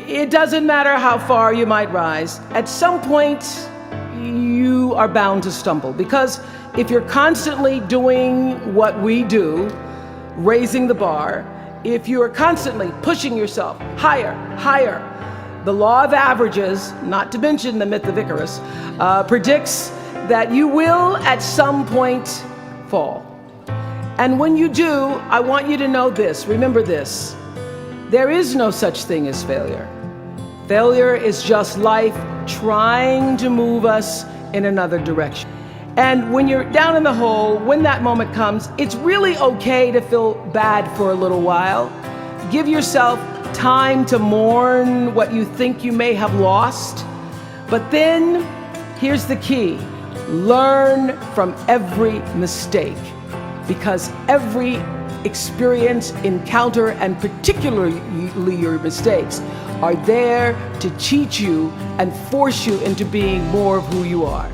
It doesn't matter how far you might rise. At some point, you are bound to stumble, because if you're constantly doing what we do, raising the bar, if you are constantly pushing yourself higher, higher, the law of averages, not to mention the myth of Icarus, predicts that you will at some point fall. And when you do, I want you to know this, remember this: there is no such thing as failure. Failure is just life trying to move us in another direction. And when you're down in the hole, when that moment comes, it's really okay to feel bad for a little while. Give yourself time to mourn what you think you may have lost. But then, here's the key: learn from every mistake, because every experience, encounter, and particularly your mistakes, are there to teach you and force you into being more of who you are.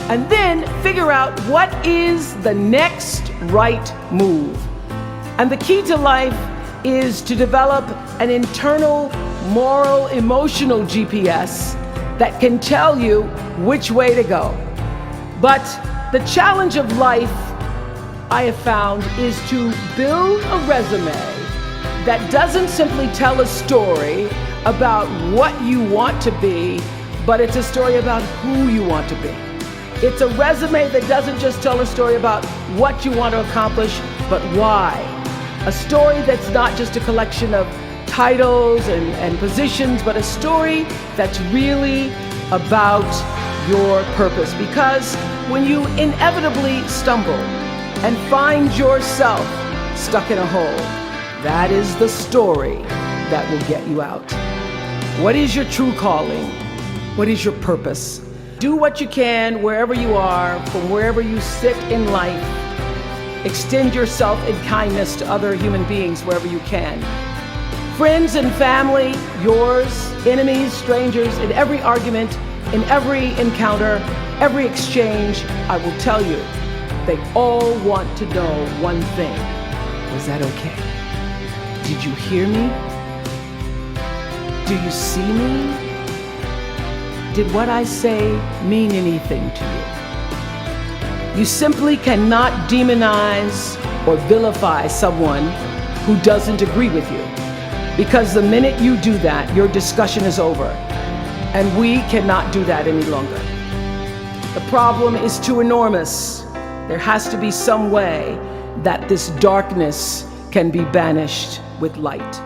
And then figure out what is the next right move. And the key to life is to develop an internal, moral, emotional GPS that can tell you which way to go. But the challenge of life, I have found, is to build a resume that doesn't simply tell a story about what you want to be, but it's a story about who you want to be. It's a resume that doesn't just tell a story about what you want to accomplish, but why. A story that's not just a collection of titles and positions, but a story that's really about your purpose. Because when you inevitably stumble and find yourself stuck in a hole, that is the story that will get you out. What is your true calling? What is your purpose? Do what you can wherever you are, from wherever you sit in life. Extend yourself in kindness to other human beings wherever you can. Friends and family, yours, enemies, strangers, in every argument, in every encounter, every exchange, I will tell you, they all want to know one thing: was that okay? Did you hear me? Do you see me? Did what I say mean anything to you? You simply cannot demonize or vilify someone who doesn't agree with you, because the minute you do that, your discussion is over, and we cannot do that any longer. The problem is too enormous. There has to be some way that this darkness can be banished with light.